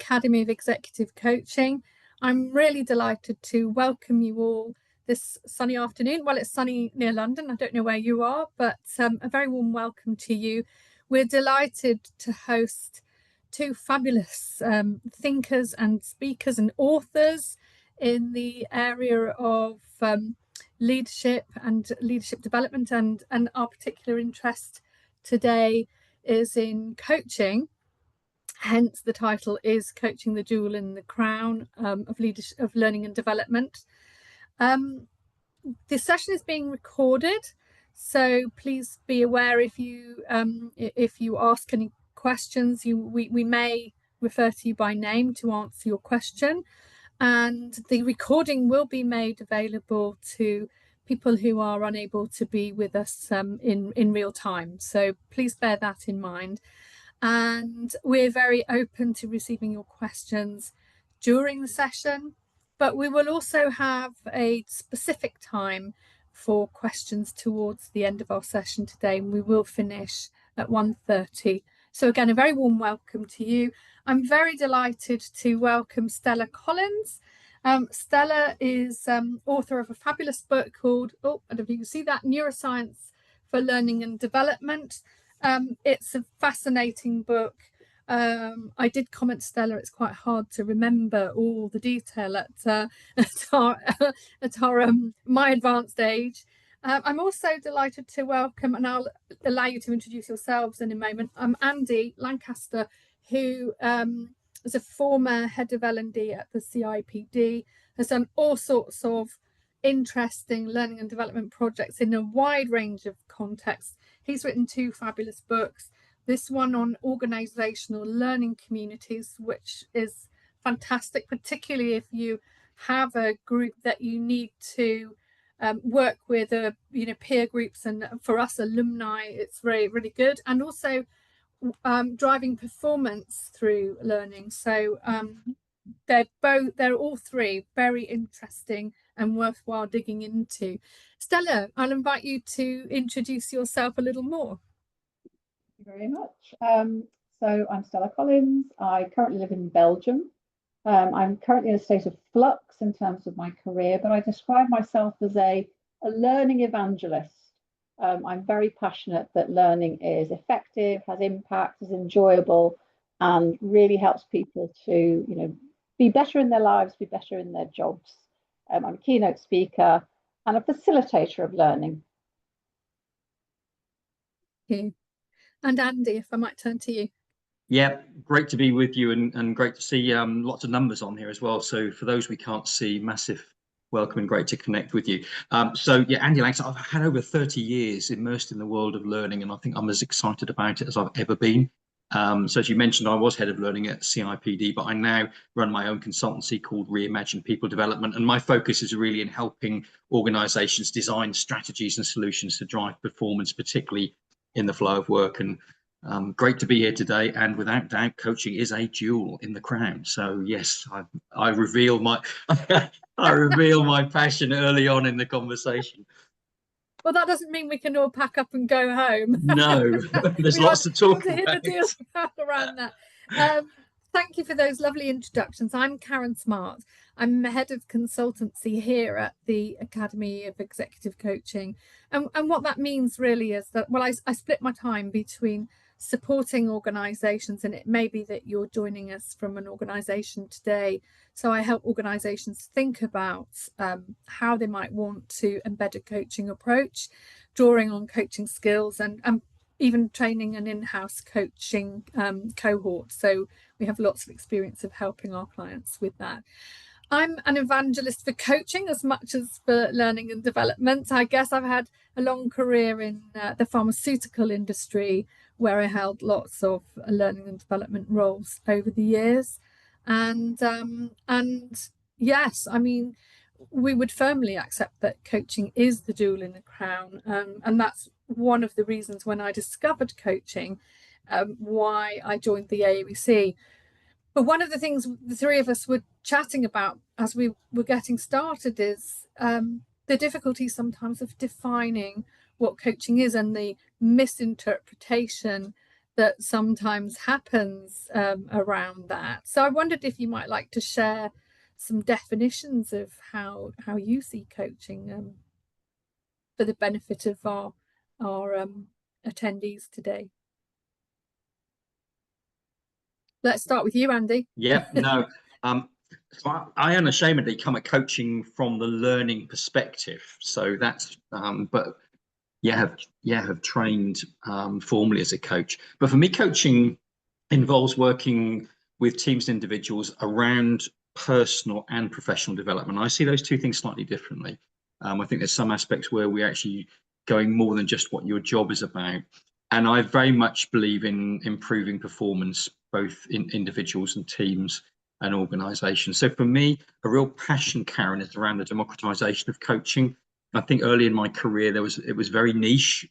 Academy of Executive Coaching. I'm really delighted to welcome you all this sunny afternoon. Well, it's sunny near London. I don't know where you are, but a very warm welcome to you. We're delighted to host two fabulous thinkers and speakers and authors in the area of leadership and leadership development, and our particular interest today is in coaching. Hence the title is Coaching, the Jewel in the Crown of Leadership, of Learning and Development. This session is being recorded, so please be aware if you ask any questions, we may refer to you by name to answer your question, and the recording will be made available to people who are unable to be with us in real time. So please bear that in mind. And we're very open to receiving your questions during the session, but we will also have a specific time for questions towards the end of our session today, and we will finish at 1:30. So again, a very warm welcome to you. I'm very delighted to welcome Stella Collins. Stella is author of a fabulous book called, I don't know if you can see that, Neuroscience for Learning and Development. It's a fascinating book. I did comment, Stella, it's quite hard to remember all the detail at our my advanced age. I'm also delighted to welcome, and I'll allow you to introduce yourselves in a moment, Andy Lancaster, who is a former head of L&D at the CIPD, has done all sorts of interesting learning and development projects in a wide range of contexts. He's written two fabulous books, this one on organizational learning communities, which is fantastic, particularly if you have a group that you need to work with, peer groups, and for us alumni, it's really good. And also driving performance through learning. So they're all three very interesting and worthwhile digging into. Stella, I'll invite you to introduce yourself a little more. Thank you very much. So I'm Stella Collins. I currently live in Belgium. I'm currently in a state of flux in terms of my career, but I describe myself as a learning evangelist. I'm very passionate that learning is effective, has impact, is enjoyable, and really helps people to, be better in their lives, be better in their jobs. I'm a keynote speaker and a facilitator of learning. Thank you. And Andy, if I might turn to you. Yeah, great to be with you, and great to see lots of numbers on here as well. So for those we can't see, massive welcome and great to connect with you. So yeah, Andy Lancaster, I've had over 30 years immersed in the world of learning, and I think I'm as excited about it as I've ever been. So as you mentioned, I was head of learning at CIPD, but I now run my own consultancy called Reimagine People Development, and my focus is really in helping organizations design strategies and solutions to drive performance, particularly in the flow of work. And great to be here today, and without doubt, coaching is a jewel in the crown. So yes, I reveal my I reveal my passion early on in the conversation. Well, that doesn't mean we can all pack up and go home. No, there's lots to talk about. Hit the deal around that. Thank you for those lovely introductions. I'm Karen Smart. I'm the head of consultancy here at the Academy of Executive Coaching. And what that means really is that, well, I split my time between supporting organizations, and it may be that you're joining us from an organization today. So I help organizations think about how they might want to embed a coaching approach, drawing on coaching skills, and even training an in-house coaching cohort. So we have lots of experience of helping our clients with that. I'm an evangelist for coaching as much as for learning and development. I guess I've had a long career in the pharmaceutical industry, where I held lots of learning and development roles over the years. And yes, I mean, we would firmly accept that coaching is the jewel in the crown. And that's one of the reasons when I discovered coaching, why I joined the AoEC. But one of the things the three of us were chatting about as we were getting started is the difficulty sometimes of defining what coaching is, and the misinterpretation that sometimes happens around that. So I wondered if you might like to share some definitions of how you see coaching for the benefit of our attendees today. Let's start with you, Andy. Yeah, no. So I unashamedly come at coaching from the learning perspective. So that's but have trained formally as a coach. But for me, coaching involves working with teams and individuals around personal and professional development. I see those two things slightly differently. I think there's some aspects where we're actually going more than just what your job is about. And I very much believe in improving performance, both in individuals and teams and organizations. So for me, a real passion, Karen, is around the democratization of coaching. I think early in my career, it was very niche.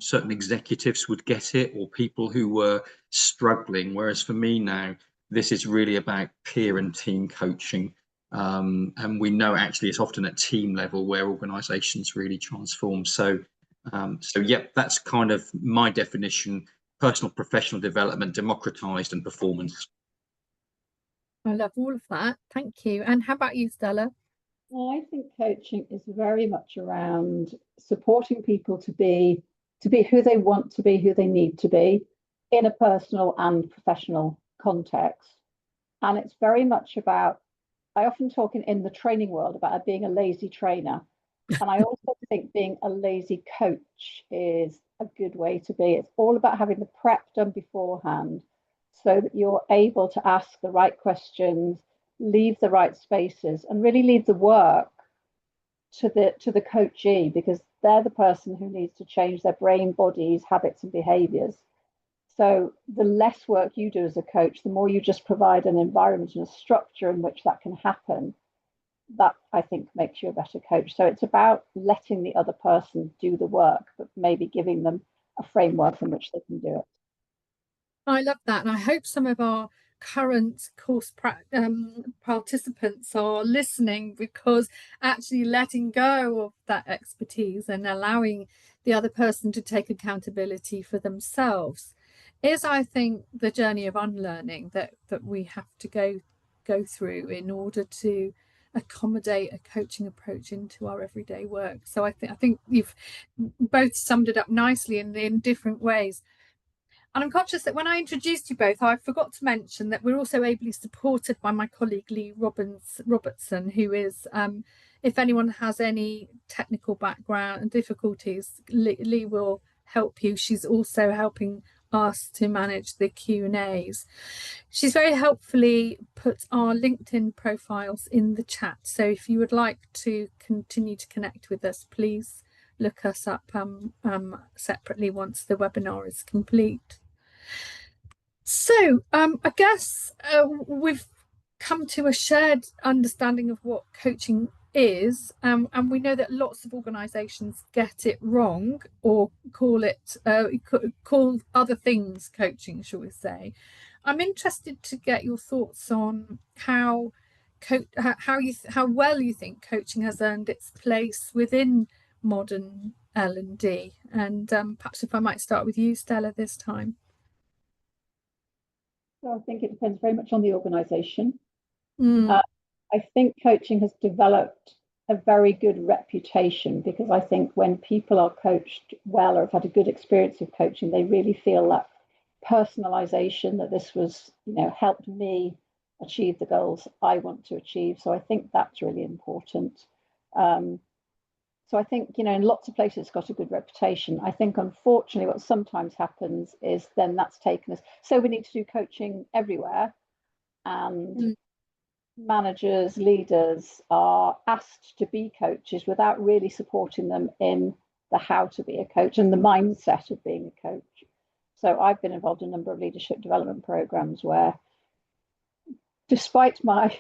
Certain executives would get it, or people who were struggling. Whereas for me now, this is really about peer and team coaching. And we know actually it's often at team level where organizations really transform. So yeah, that's kind of my definition: personal, professional development, democratized, and performance. I love all of that. Thank you. And how about you, Stella? Well, I think coaching is very much around supporting people to be who they want to be, who they need to be in a personal and professional context. And it's very much about, I often talk in the training world about being a lazy trainer. And I also think being a lazy coach is a good way to be. It's all about having the prep done beforehand so that you're able to ask the right questions, leave the right spaces, and really leave the work to the coachee, because they're the person who needs to change their brain, bodies, habits, and behaviors. So the less work you do as a coach, the more you just provide an environment and a structure in which that can happen. That, I think, makes you a better coach. So it's about letting the other person do the work, but maybe giving them a framework in which they can do it. I love that. And I hope some of our current course participants are listening, because actually letting go of that expertise and allowing the other person to take accountability for themselves is, I think, the journey of unlearning that we have to go through in order to accommodate a coaching approach into our everyday work. So I think you've both summed it up nicely in different ways. And I'm conscious that when I introduced you both, I forgot to mention that we're also ably supported by my colleague Lee Robertson, who is, if anyone has any technical background and difficulties, Lee will help you. She's also helping us to manage the Q&As. She's very helpfully put our LinkedIn profiles in the chat. So if you would like to continue to connect with us, please look us up separately once the webinar is complete. So I guess we've come to a shared understanding of what coaching is, and we know that lots of organisations get it wrong, or call other things coaching, shall we say. I'm interested to get your thoughts on how well you think coaching has earned its place within modern L&D, and perhaps if I might start with you, Stella, this time. So I think it depends very much on the organisation. Mm. I think coaching has developed a very good reputation, because I think when people are coached well or have had a good experience of coaching, they really feel that personalization, that this was, helped me achieve the goals I want to achieve. So I think that's really important. So I think, in lots of places it's got a good reputation. I think, unfortunately, what sometimes happens is then that's taken as, so we need to do coaching everywhere. And managers, leaders are asked to be coaches without really supporting them in the how to be a coach and the mindset of being a coach. So I've been involved in a number of leadership development programs where, despite my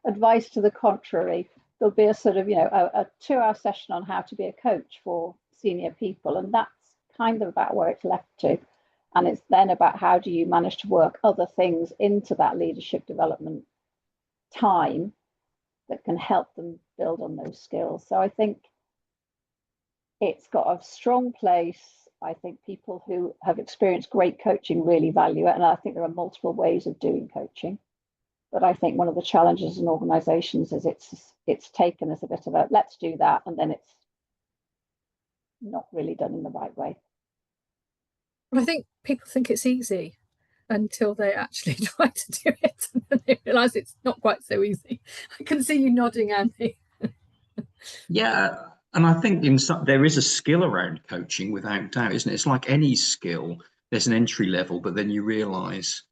advice to the contrary, there'll be a sort of, a 2-hour session on how to be a coach for senior people. And that's kind of about where it's left to. And it's then about how do you manage to work other things into that leadership development time that can help them build on those skills. So I think it's got a strong place. I think people who have experienced great coaching really value it. And I think there are multiple ways of doing coaching. But I think one of the challenges in organizations is it's taken as a bit of a let's do that, and then it's not really done in the right way. I think people think it's easy until they actually try to do it, and then they realise it's not quite so easy. I can see you nodding, Andy. Yeah, and I think there is a skill around coaching without doubt, isn't it? It's like any skill. There's an entry level, but then you realise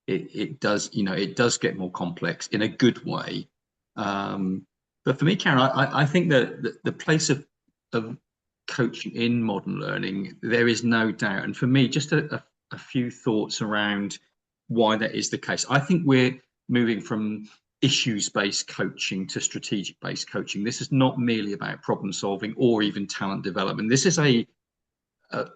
it does, it does get more complex in a good way. But for me, Karen, I think that the place of coaching in modern learning, there is no doubt. And for me, just a few thoughts around why that is the case. I think we're moving from issues-based coaching to strategic-based coaching. This is not merely about problem solving or even talent development. This is a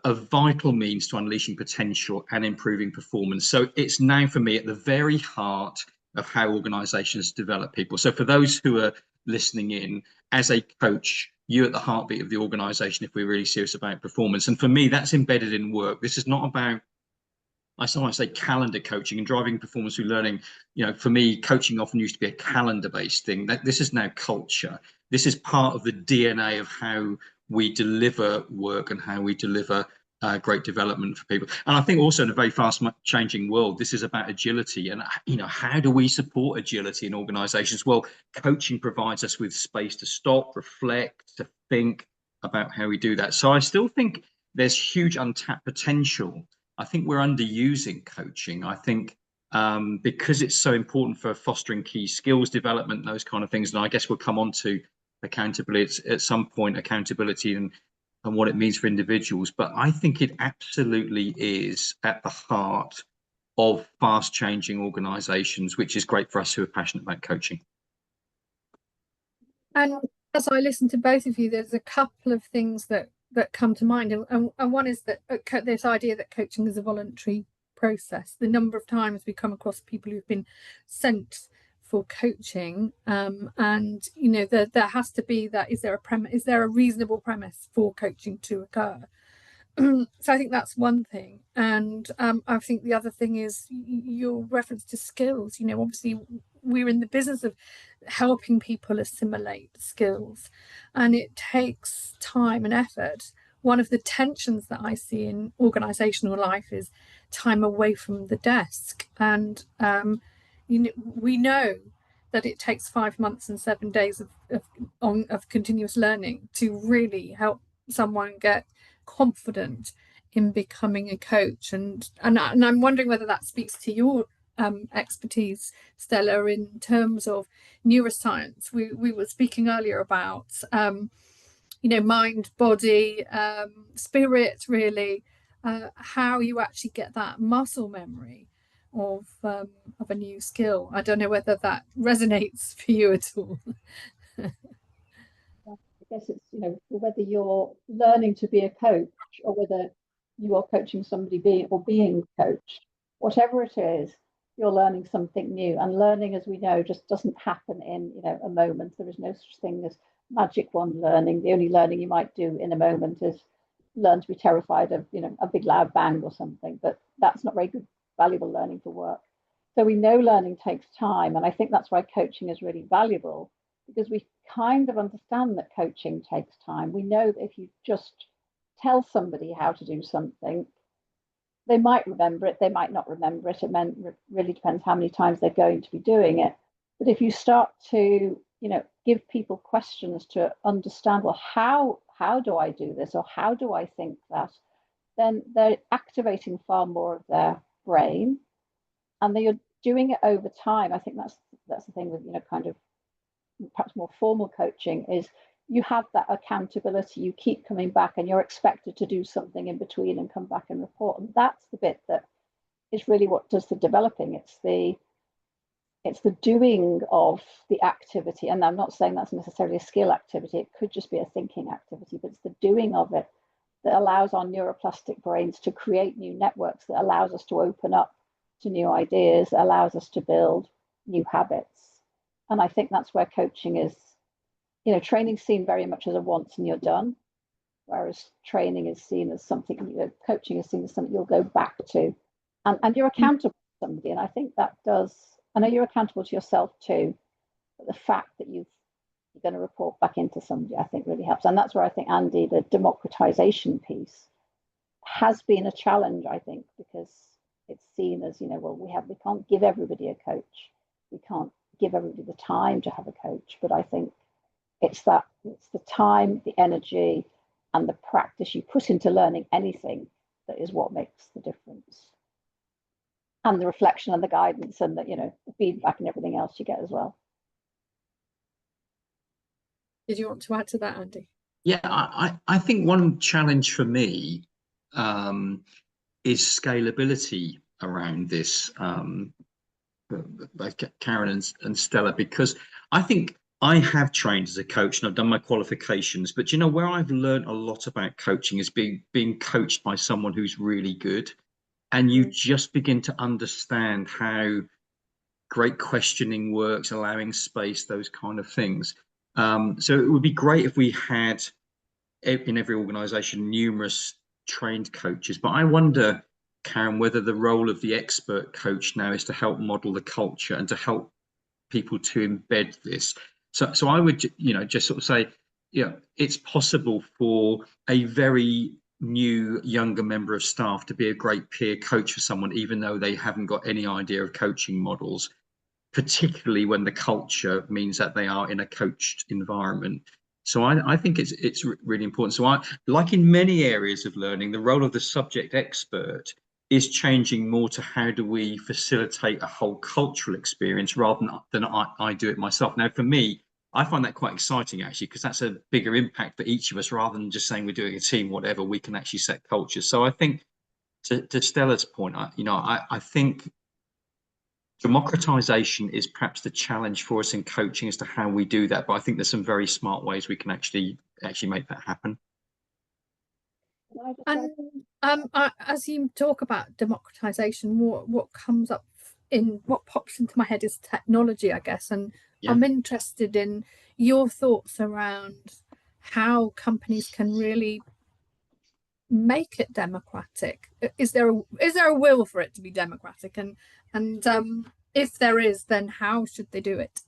vital means to unleashing potential and improving performance. So it's now, for me, at the very heart of how organizations develop people. So for those who are listening in, as a coach, you're at the heartbeat of the organization if we're really serious about performance. And for me, that's embedded in work. This is not about, I sometimes say, calendar coaching and driving performance through learning. For me, coaching often used to be a calendar-based thing. This is now culture. This is part of the DNA of how we deliver work and how we deliver great development for people. And I think also in a very fast-changing world, this is about agility. And how do we support agility in organizations? Well, coaching provides us with space to stop, reflect, to think about how we do that. So I still think there's huge untapped potential. I think we're underusing coaching. I think because it's so important for fostering key skills development, those kind of things. And I guess we'll come on to accountability at some point, accountability and what it means for individuals. But I think it absolutely is at the heart of fast changing organizations, which is great for us who are passionate about coaching. And as I listen to both of you, there's a couple of things that come to mind. And one is that this idea that coaching is a voluntary process. The number of times we come across people who've been sent for coaching, and there has to be that. Is there a reasonable premise for coaching to occur? So I think that's one thing. And I think the other thing is your reference to skills. Obviously we're in the business of helping people assimilate skills, and it takes time and effort. One of the tensions that I see in organizational life is time away from the desk. And we know that it takes 5 months and 7 days of continuous learning to really help someone get confident in becoming a coach. And I'm wondering whether that speaks to your expertise, Stella, in terms of neuroscience. We were speaking earlier about mind, body, spirit, really, how you actually get that muscle memory of a new skill. I don't know whether that resonates for you at all. I guess it's, whether you're learning to be a coach or whether you are coaching somebody being coached, whatever it is, you're learning something new. And learning, as we know, just doesn't happen in a moment. There is no such thing as magic wand learning. The only learning you might do in a moment is learn to be terrified of a big loud bang or something, but that's not very good, valuable learning for work. So we know learning takes time, and I think that's why coaching is really valuable, because we kind of understand that coaching takes time. We know that if you just tell somebody how to do something, they might remember it, they might not remember it. It really depends how many times they're going to be doing it. But if you start to, give people questions to understand, well, how do I do this, or how do I think that, then they're activating far more of their brain, and they're doing it over time. I think that's the thing with kind of perhaps more formal coaching, is you have that accountability. You keep coming back, and you're expected to do something in between and come back and report. And that's the bit that is really what does the developing. It's the doing of the activity. And I'm not saying that's necessarily a skill activity. It could just be a thinking activity, but it's the doing of it that allows our neuroplastic brains to create new networks, that allows us to open up to new ideas, allows us to build new habits. And I think that's where coaching is, training's seen very much as a once and you're done, whereas training is seen as something, coaching is seen as something you'll go back to, and you're accountable to somebody. And I think that does, I know you're accountable to yourself too, but the fact that you're going to report back into somebody, I think really helps. And that's where I think, Andy, the democratization piece has been a challenge, I think, because it's seen as, well, we can't give everybody a coach. We can't give everybody the time to have a coach. But I think it's the time, the energy, and the practice you put into learning anything that is what makes the difference. And the reflection and the guidance and the feedback and everything else you get as well. Did you want to add to that, Andy? Yeah, I think one challenge for me is scalability around this, both Karen and Stella, because I think I have trained as a coach and I've done my qualifications, but where I've learned a lot about coaching is being coached by someone who's really good, and you just begin to understand how great questioning works, allowing space, those kind of things. So it would be great if we had in every organization numerous trained coaches, but I wonder, Karen, whether the role of the expert coach now is to help model the culture and to help people to embed this. So I would just sort of say, it's possible for a very new younger member of staff to be a great peer coach for someone, even though they haven't got any idea of coaching models, particularly when the culture means that they are in a coached environment. So I think it's really important. So like in many areas of learning, the role of the subject expert is changing more to how do we facilitate a whole cultural experience rather than I do it myself. Now, for me, I find that quite exciting, actually, because that's a bigger impact for each of us rather than just saying we're doing a team, whatever. We can actually set culture. So I think to Stella's point, I think democratization is perhaps the challenge for us in coaching as to how we do that. But I think there's some very smart ways we can actually make that happen. And as you talk about democratization, what comes up what pops into my head is technology, I guess. And I'm interested in your thoughts around how companies can really make it democratic. Is there a will for it to be democratic? And if there is, then how should they do it?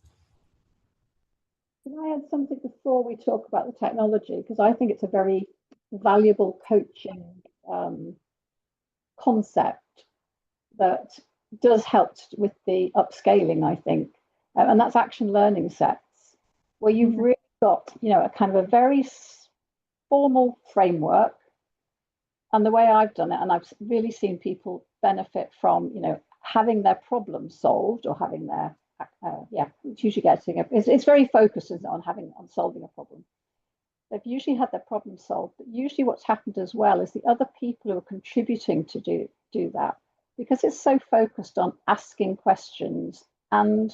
Can I add something before we talk about the technology? Because I think it's a very valuable coaching concept that does help with the upscaling, I think. And that's action learning sets, where you've really got, a kind of a very formal framework. And the way I've done it, and I've really seen people benefit from, having their problem solved or having their, it's usually it's very focused on solving a problem. They've usually had their problem solved, but usually what's happened as well is the other people who are contributing to do that, because it's so focused on asking questions and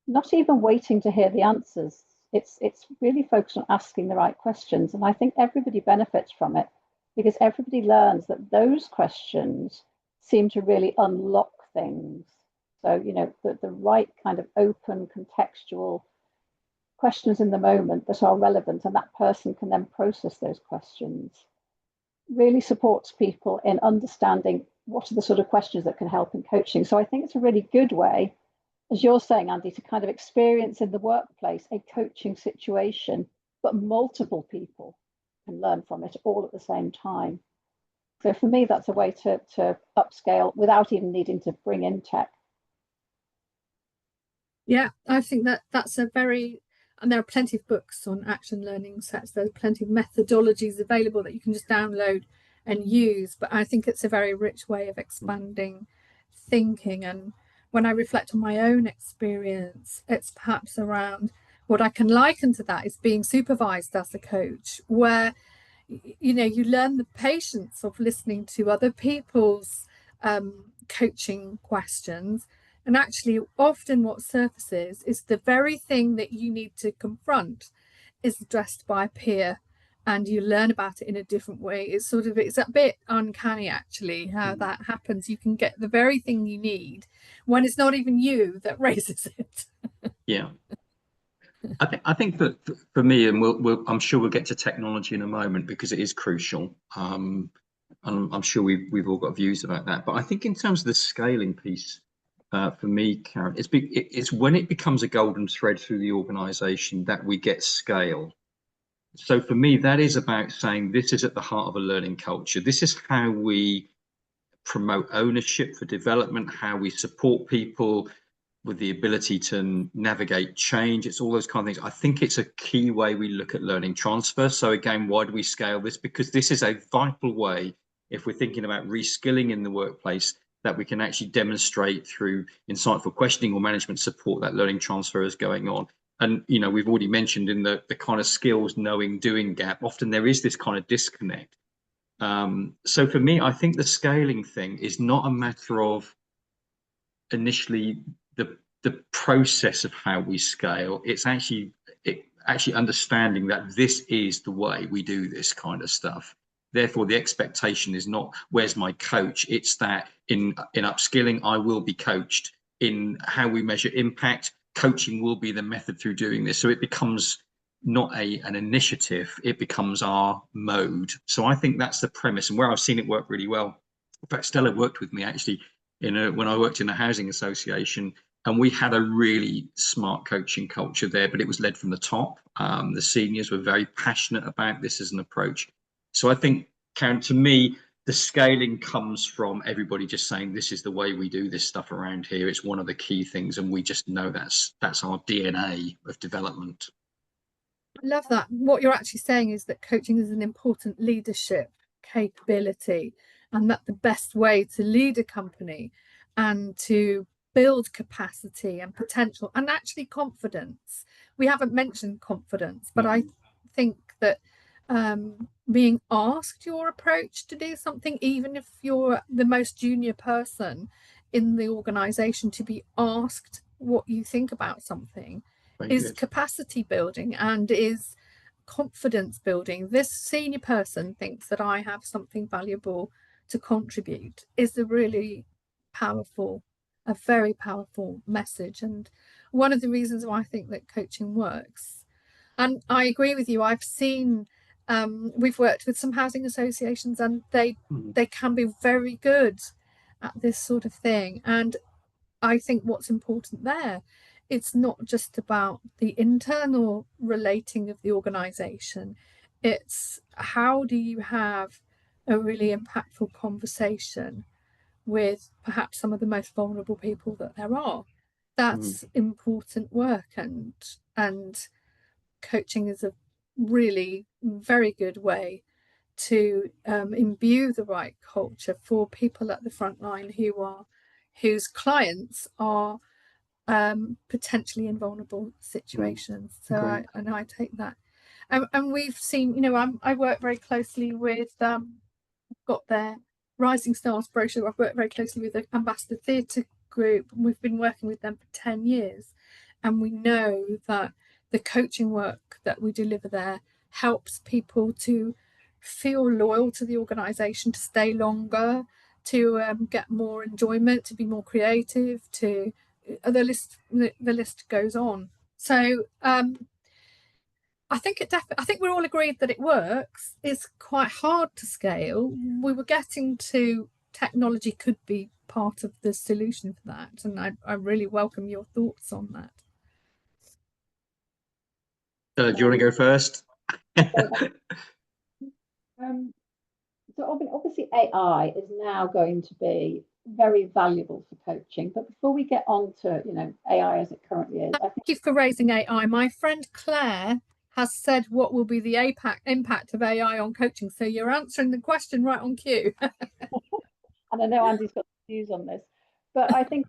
not even waiting to hear the answers. It's really focused on asking the right questions. And I think everybody benefits from it, because everybody learns that those questions seem to really unlock things. So, the right kind of open, contextual questions in the moment that are relevant, and that person can then process those questions, really supports people in understanding what are the sort of questions that can help in coaching. So I think it's a really good way, as you're saying, Andy, to kind of experience in the workplace a coaching situation, but multiple people can learn from it all at the same time. So for me, that's a way to upscale without even needing to bring in tech. Yeah, I think that's a very, and there are plenty of books on action learning sets. There's plenty of methodologies available that you can just download and use. But I think it's a very rich way of expanding thinking. And when I reflect on my own experience, it's perhaps around what I can liken to that is being supervised as a coach, where you learn the patience of listening to other people's coaching questions. And actually, often what surfaces is the very thing that you need to confront is addressed by a peer, and you learn about it in a different way. It's a bit uncanny, actually, how that happens. You can get the very thing you need when it's not even you that raises it. Yeah. I think that for me, and I'm sure we'll get to technology in a moment because it is crucial. And I'm sure we've all got views about that. But I think in terms of the scaling piece, for me, Karen, it's when it becomes a golden thread through the organisation that we get scale. So for me, that is about saying this is at the heart of a learning culture. This is how we promote ownership for development, how we support people with the ability to navigate change. It's all those kind of things. I think it's a key way we look at learning transfer. So again, why do we scale this? Because this is a vital way, if we're thinking about reskilling in the workplace, that we can actually demonstrate through insightful questioning or management support that learning transfer is going on. And, you know, we've already mentioned in the kind of skills, knowing, doing gap, often there is this kind of disconnect. So for me, I think the scaling thing is not a matter of initially the process of how we scale. It's actually understanding that this is the way we do this kind of stuff. Therefore, the expectation is not where's my coach. It's that in upskilling, I will be coached. In how we measure impact, coaching will be the method through doing this. So it becomes not an initiative, it becomes our mode. So I think that's the premise, and where I've seen it work really well. In fact, Stella worked with me actually when I worked in a housing association, and we had a really smart coaching culture there, but it was led from the top. The seniors were very passionate about this as an approach. So I think, Karen, to me, the scaling comes from everybody just saying this is the way we do this stuff around here. It's one of the key things, and we just know that's our DNA of development. I love that. What you're actually saying is that coaching is an important leadership capability, and that the best way to lead a company and to build capacity and potential and actually confidence. We haven't mentioned confidence, but I think that being asked your approach to do something, even if you're the most junior person in the organization, to be asked what you think about something is capacity building and is confidence building. This senior person thinks that I have something valuable to contribute is a really powerful, a very powerful message, and one of the reasons why I think that coaching works. And I agree with you. I've seen we've worked with some housing associations, and they can be very good at this sort of thing. And I think what's important there, it's not just about the internal relating of the organization, it's how do you have a really impactful conversation with perhaps some of the most vulnerable people that there are. That's important work, and coaching is a really very good way to imbue the right culture for people at the front line whose clients are potentially in vulnerable situations. So I take that, and we've seen, you know, I work very closely with got their Rising Stars brochure. I've worked very closely with the Ambassador Theatre Group, and we've been working with them for 10 years, and we know that the coaching work that we deliver there helps people to feel loyal to the organisation, to stay longer, to get more enjoyment, to be more creative, to the list goes on. So I think I think we're all agreed that it works. It's quite hard to scale. We were getting to technology could be part of the solution for that, and I really welcome your thoughts on that. Do you want to go first? So obviously AI is now going to be very valuable for coaching. But before we get on to, you know, AI as it currently is, Thank you for raising AI. My friend Claire has said what will be the impact of AI on coaching. So you're answering the question right on cue. And I know Andy's got views on this, but I think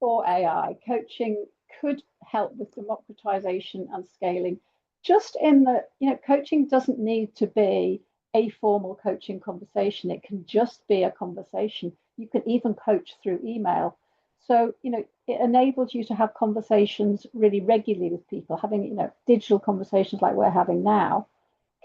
for AI, coaching could help with democratization and scaling, just in that, you know, coaching doesn't need to be a formal coaching conversation. It can just be a conversation. You can even coach through email. So, you know, it enables you to have conversations really regularly with people. Having, you know, digital conversations like we're having now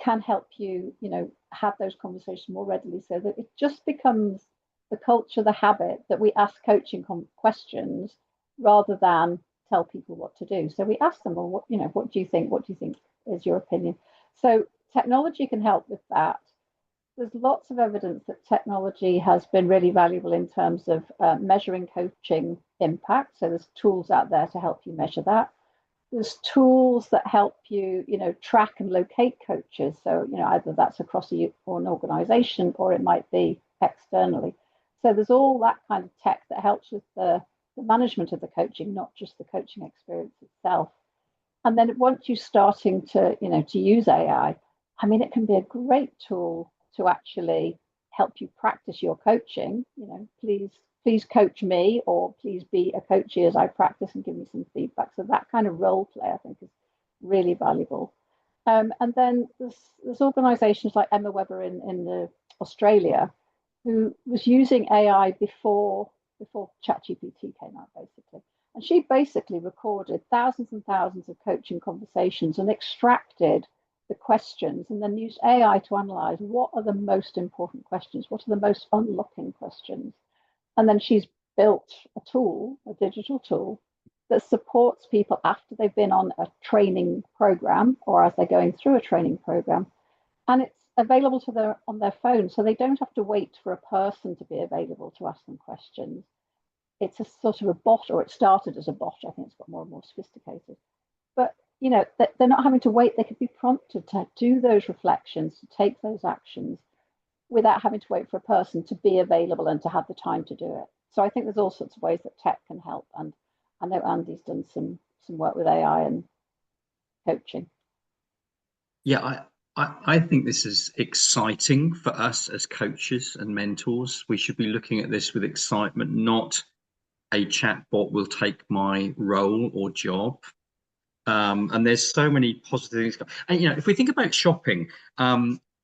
can help you, you know, have those conversations more readily, so that it just becomes the culture, the habit that we ask coaching questions rather than tell people what to do. So we asked them, well, what do you think? What do you think is your opinion? So technology can help with that. There's lots of evidence that technology has been really valuable in terms of measuring coaching impact. So there's tools out there to help you measure that. There's tools that help you, track and locate coaches. So, either that's across an organization or it might be externally. So there's all that kind of tech that helps with the management of the coaching, not just the coaching experience itself. And then once you're starting to, to use AI, I mean, it can be a great tool to actually help you practice your coaching. Please coach me, or please be a coachee as I practice and give me some feedback. So that kind of role play, I think, is really valuable. And then there's organisations like Emma Webber in Australia, who was using AI before ChatGPT came out, basically. And she basically recorded thousands and thousands of coaching conversations and extracted the questions, and then used AI to analyze what are the most important questions, what are the most unlocking questions. And then she's built a tool, a digital tool, that supports people after they've been on a training program or as they're going through a training program. And it's available to on their phone, so they don't have to wait for a person to be available to ask them questions. It's a sort of a bot, or it started as a bot. I think it's got more and more sophisticated. But, they're not having to wait. They could be prompted to do those reflections, to take those actions, without having to wait for a person to be available and to have the time to do it. So I think there's all sorts of ways that tech can help. And I know Andy's done some work with AI and coaching. Yeah, I think this is exciting for us as coaches and mentors. We should be looking at this with excitement, not a chatbot will take my role or job. And there's so many positive things. And, if we think about shopping,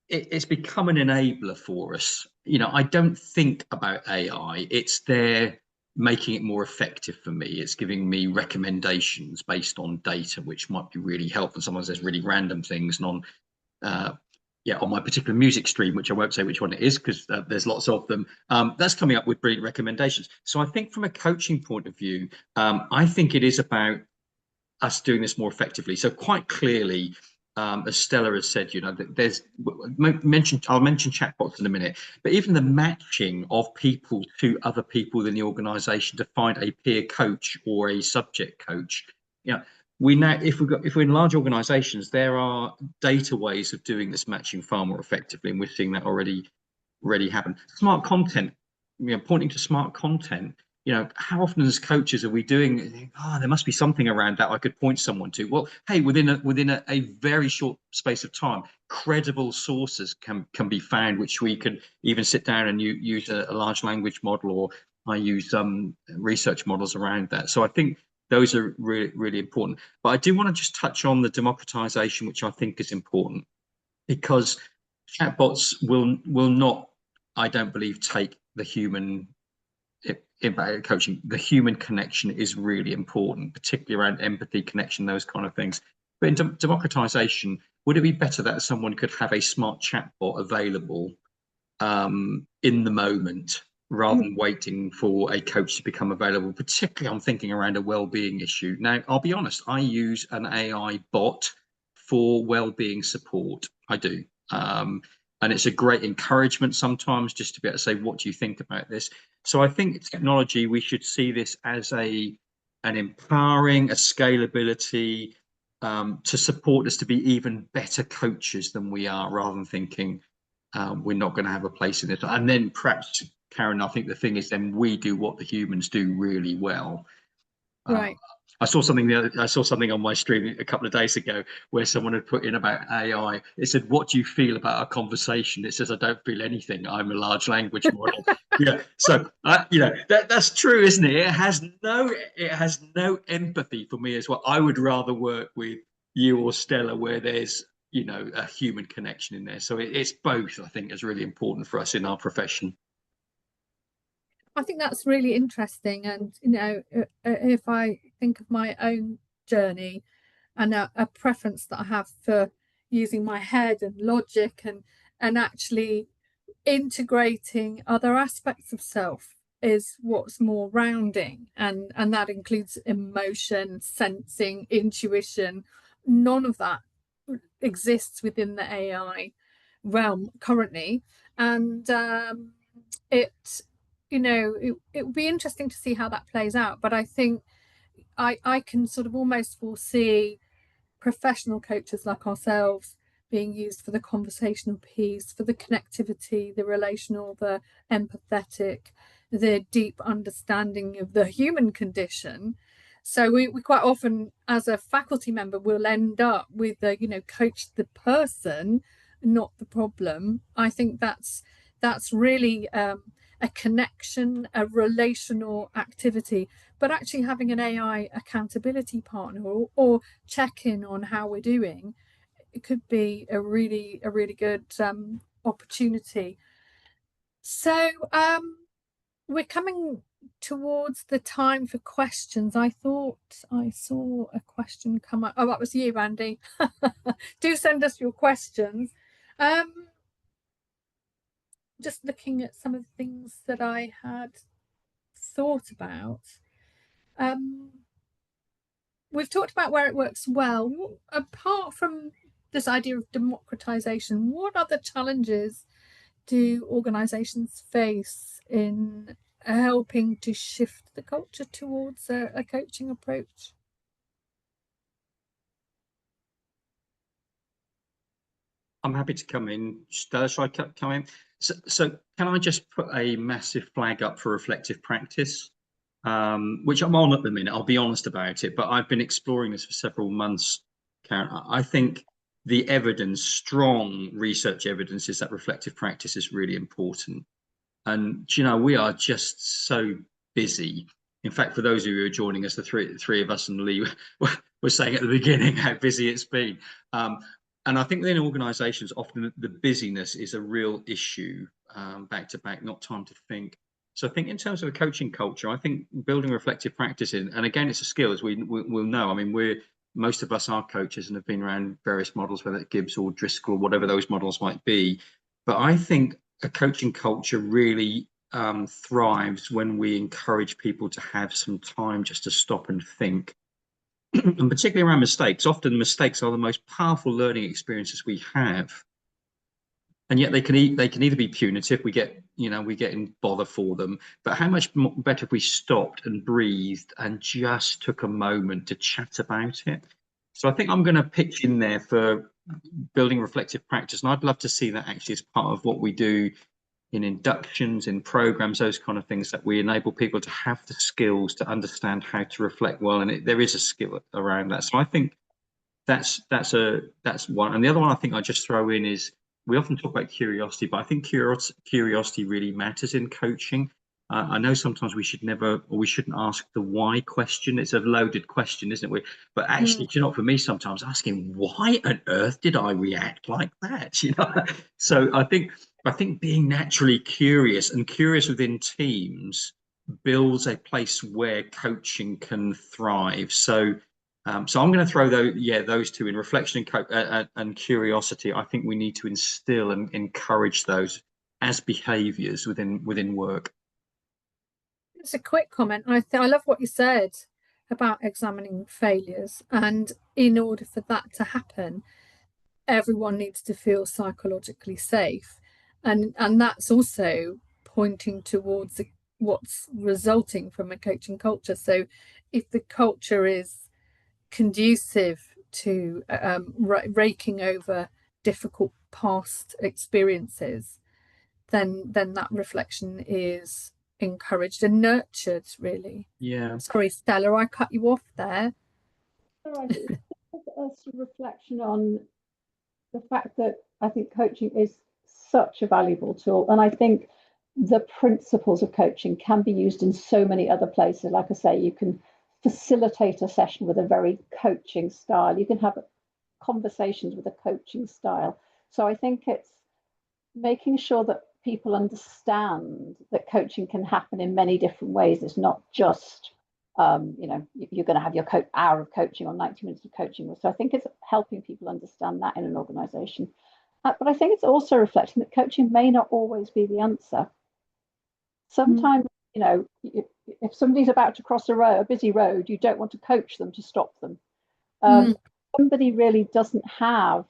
it's become an enabler for us. I don't think about AI. It's there making it more effective for me. It's giving me recommendations based on data, which might be really helpful. Sometimes there's really random things. And on my particular music stream, which I won't say which one it is because there's lots of them, that's coming up with brilliant recommendations. So I think from a coaching point of view, I think it is about us doing this more effectively. So quite clearly, as Stella has said, I'll mention chatbots in a minute, but even the matching of people to other people within the organization to find a peer coach or a subject coach, we now, if we're in large organizations, there are data ways of doing this matching far more effectively, and we're seeing that already happen. Smart content, pointing to smart content. How often as coaches are we doing, there must be something around that I could point someone to? Well, hey, within a very short space of time, credible sources can be found, which we can even sit down and use a large language model, or I use research models around that. So I think those are really, really important. But I do want to just touch on the democratization, which I think is important, because chatbots will not, I don't believe, take the human impact coaching. The human connection is really important, particularly around empathy, connection, those kind of things. But in democratization, would it be better that someone could have a smart chatbot available in the moment, rather than waiting for a coach to become available? Particularly, I'm thinking around a well-being issue. Now, I'll be honest, I use an AI bot for well-being support. I do. And it's a great encouragement sometimes just to be able to say, what do you think about this? So I think technology, we should see this as an empowering, a scalability to support us to be even better coaches than we are, rather than thinking we're not going to have a place in it. And then perhaps, Karen, I think the thing is then we do what the humans do really well. Right. I saw something on my stream a couple of days ago where someone had put in about AI. It said, "What do you feel about our conversation?" It says, "I don't feel anything. I'm a large language model." Yeah. So that's true, isn't it? It has no empathy for me as well. I would rather work with you or Stella where there's a human connection in there. So it's both. I think is really important for us in our profession. I think that's really interesting. And, if I think of my own journey and a preference that I have for using my head and logic and actually integrating other aspects of self is what's more rounding, and that includes emotion, sensing, intuition. None of that exists within the AI realm currently, and it it would be interesting to see how that plays out. But I think I can sort of almost foresee professional coaches like ourselves being used for the conversational piece, for the connectivity, the relational, the empathetic, the deep understanding of the human condition. So we quite often, as a faculty member, will end up with the, coach the person, not the problem. I think that's really a connection, a relational activity. But actually having an AI accountability partner, or check in on how we're doing, it could be a really good opportunity. So we're coming towards the time for questions. I thought I saw a question come up. Oh, that was you, Andy. Do send us your questions. Just looking at some of the things that I had thought about. We've talked about where it works well. Apart from this idea of democratization, what other challenges do organizations face in helping to shift the culture towards a coaching approach? I'm happy to come in. Stella, should I come in? So can I just put a massive flag up for reflective practice, which I'm on at the minute. I'll be honest about it, but I've been exploring this for several months, Karen. I think the evidence, strong research evidence, is that reflective practice is really important. And we are just so busy. In fact, for those of you who are joining us, the three of us and Lee were saying at the beginning how busy it's been. And I think within organizations, often the busyness is a real issue, back to back, not time to think. So I think in terms of a coaching culture, I think building reflective practice in, and again, it's a skill, as we'll know. I mean, most of us are coaches and have been around various models, whether it's Gibbs or Driscoll, whatever those models might be. But I think a coaching culture really thrives when we encourage people to have some time just to stop and think. And particularly around mistakes. Often mistakes are the most powerful learning experiences we have, and yet they can either be punitive, we get in bother for them, but how much better if we stopped and breathed and just took a moment to chat about it. So I think I'm going to pitch in there for building reflective practice, and I'd love to see that actually as part of what we do in inductions, in programs, those kind of things, that we enable people to have the skills to understand how to reflect well. And there is a skill around that. So I think that's one. And the other one I think I just throw in is, we often talk about curiosity, but I think curiosity really matters in coaching. I know sometimes we shouldn't ask the why question. It's a loaded question, isn't it? But actually, for me, sometimes asking why on earth did I react like that? So I think being naturally curious, and curious within teams, builds a place where coaching can thrive. So I'm going to throw those two in, reflection and curiosity. I think we need to instill and encourage those as behaviours within work. It's a quick comment. I love what you said about examining failures, and in order for that to happen, everyone needs to feel psychologically safe, and that's also pointing towards what's resulting from a coaching culture. So if the culture is conducive to raking over difficult past experiences, then that reflection is encouraged and nurtured, really. Yeah. Sorry, Stella, I cut you off there. All right. It's a reflection on the fact that I think coaching is such a valuable tool, and I think the principles of coaching can be used in so many other places. Like I say, you can facilitate a session with a very coaching style. You can have conversations with a coaching style. So I think it's making sure that people understand that coaching can happen in many different ways. It's not just, you're going to have your hour of coaching or 90 minutes of coaching. So I think it's helping people understand that in an organization. But I think it's also reflecting that coaching may not always be the answer. Sometimes you know, if somebody's about to cross a busy road, you don't want to coach them to stop them. Somebody really doesn't have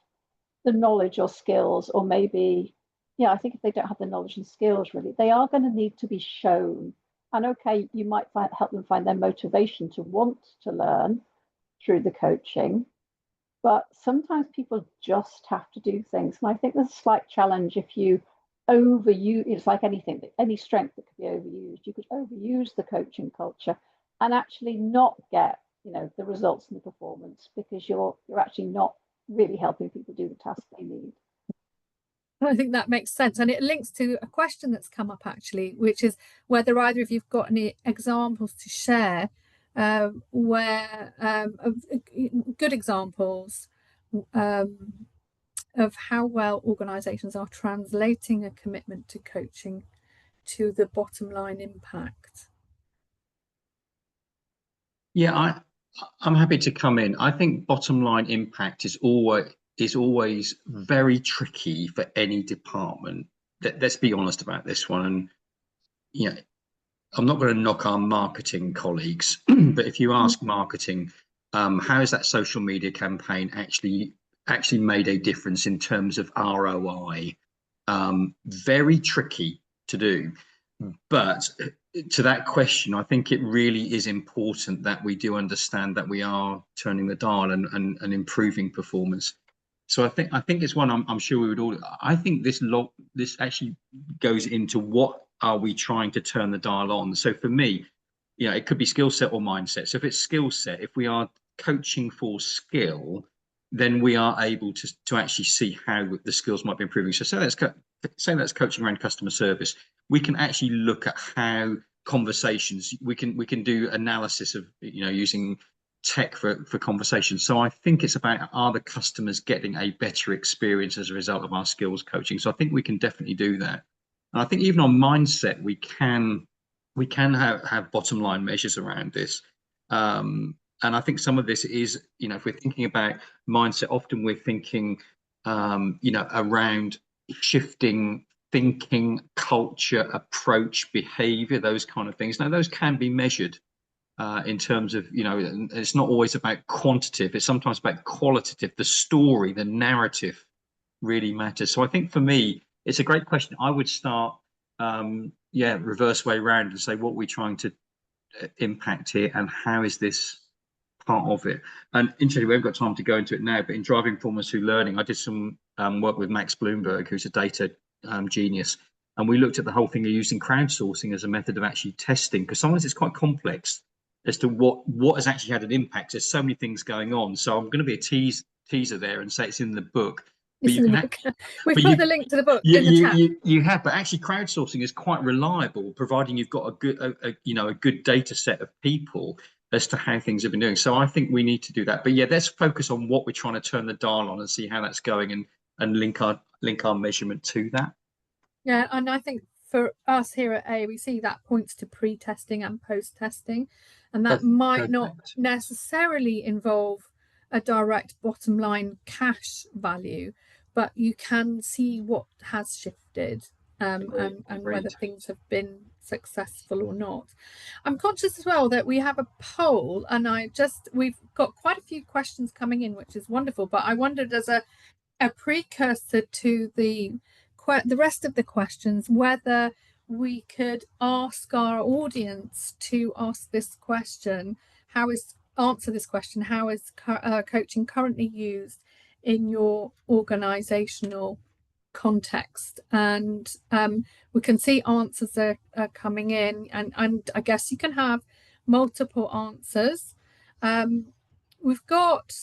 the knowledge or skills, or maybe, yeah, I think if they don't have the knowledge and skills, really, they are going to need to be shown. And okay, you might help them find their motivation to want to learn through the coaching, but sometimes people just have to do things. And I think there's a slight challenge if you overuse, it's like anything, any strength that could be overused. You could overuse the coaching culture and actually not get, you know, the results and the performance, because you're actually not really helping people do the task they need. I think that makes sense, and it links to a question that's come up actually, which is whether either of you've got any examples to share where good examples of how well organisations are translating a commitment to coaching to the bottom line impact. Yeah, I'm happy to come in. I think bottom line impact is always very tricky for any department. Let's be honest about this one. And you know, I'm not going to knock our marketing colleagues, but if you ask marketing, how is that social media campaign actually made a difference in terms of ROI? Very tricky to do. But to that question, I think it really is important that we do understand that we are turning the dial and improving performance. So I think it's one I'm sure we would all. I think this actually goes into what are we trying to turn the dial on. So for me, you know, it could be skill set or mindset. So if it's skill set, if we are coaching for skill, then we are able to actually see how the skills might be improving. So say that's coaching around customer service. We can actually look at how conversations, we can do analysis of, you know, using tech for conversations. So I think it's about, are the customers getting a better experience as a result of our skills coaching? So I think we can definitely do that. And I think even on mindset, we can have bottom line measures around this. And I think some of this is, you know, if we're thinking about mindset, often we're thinking, you know, around shifting thinking, culture, approach, behavior, those kind of things. Now, those can be measured in terms of, you know, it's not always about quantitative, it's sometimes about qualitative. The story, the narrative really matters. So I think for me, it's a great question. I would start, reverse way around and say, what are we trying to impact here, and how is this part of it? And interestingly, we haven't got time to go into it now, but in driving performance through learning, I did some work with Max Bloomberg, who's a data genius, and we looked at the whole thing of using crowdsourcing as a method of actually testing, because sometimes it's quite complex as to what has actually had an impact. There's so many things going on. So I'm going to be a teaser there and say it's in the book. We've put the link to the book in the chat. You have, but actually crowdsourcing is quite reliable, providing you've got a good data set of people as to how things have been doing. So I think we need to do that. But yeah, let's focus on what we're trying to turn the dial on and see how that's going, and link our measurement to that. Yeah, and I think for us here at AoEC, that points to pre-testing and post-testing, and that might not necessarily involve a direct bottom line cash value, but you can see what has shifted and whether things have been successful or not. I'm conscious as well that we have a poll, and we've got quite a few questions coming in, which is wonderful, but I wondered, as a precursor to the rest of the questions, whether we could ask our audience to ask this question: answer this question, how is coaching currently used in your organizational context? And we can see answers are coming in, and I guess you can have multiple answers. We've got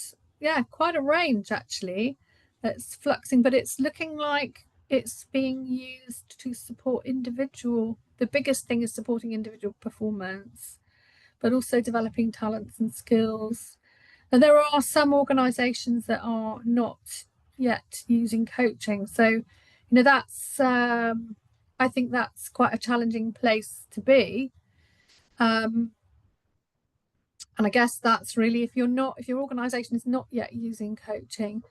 quite a range actually. It's fluxing, but it's looking like it's being used to support the biggest thing is supporting individual performance, but also developing talents and skills. And there are some organizations that are not yet using coaching. So, you know, that's, I think that's quite a challenging place to be. And I guess that's really, if your organization is not yet using coaching,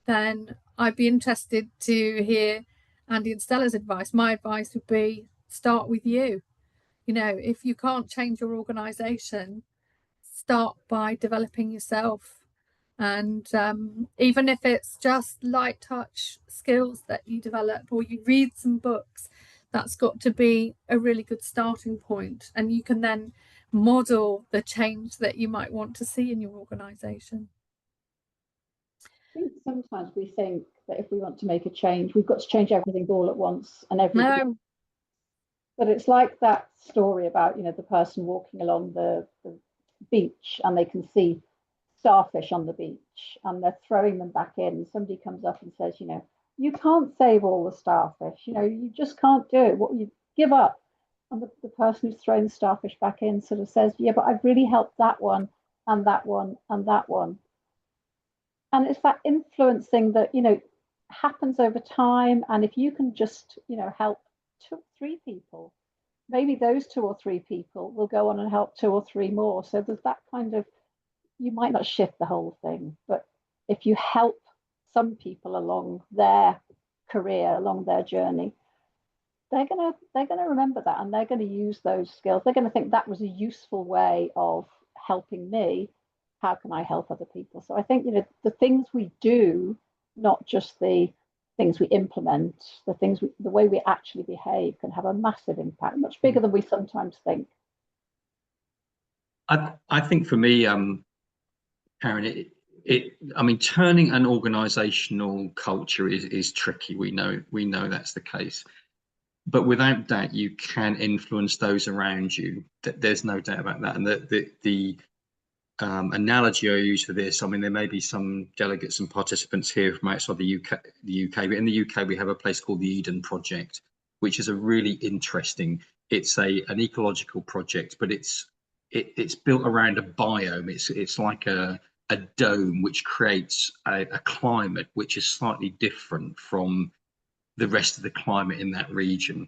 then I'd be interested to hear Andy and Stella's advice. My advice would be, start with you. You know, if you can't change your organization, start by developing yourself. And even if it's just light touch skills that you develop, or you read some books, that's got to be a really good starting point. And you can then model the change that you might want to see in your organization. I think sometimes we think that if we want to make a change, we've got to change everything all at once and everything. No. But it's like that story about, the person walking along the beach and they can see starfish on the beach and they're throwing them back in. Somebody comes up and says, you can't save all the starfish. You just can't do it. What you give up. And the person who's throwing the starfish back in sort of says, yeah, but I've really helped that one and that one and that one. And it's that influencing that, happens over time. And if you can just, help 2 or 3 people, maybe those 2 or 3 people will go on and help 2 or 3 more. So there's that kind of, you might not shift the whole thing, but if you help some people along their career, along their journey, they're gonna remember that, and they're going to use those skills. They're going to think that was a useful way of helping me. How can I help other people? So I think, the things we do, not just the things we implement, the way we actually behave, can have a massive impact, much bigger than we sometimes think. I think for me, Karen, I mean, turning an organizational culture is tricky. We know that's the case. But without doubt, you can influence those around you. There's no doubt about that. And the analogy I use for this, I mean, there may be some delegates and participants here from outside the UK, but in the UK we have a place called the Eden Project, which is a really interesting. It's an ecological project, but it's built around a biome. It's like a dome which creates a climate which is slightly different from the rest of the climate in that region.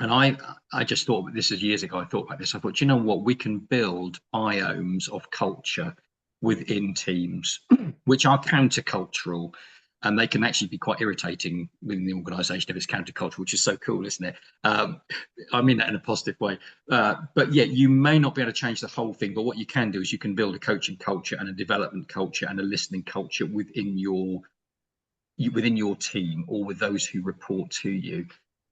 And I just thought, this is years ago, I thought about this. I thought, you know what, we can build biomes of culture within teams, which are countercultural, and they can actually be quite irritating within the organization if it's countercultural, which is so cool, isn't it? I mean that in a positive way. But yeah, you may not be able to change the whole thing, but what you can do is you can build a coaching culture and a development culture and a listening culture within your team or with those who report to you.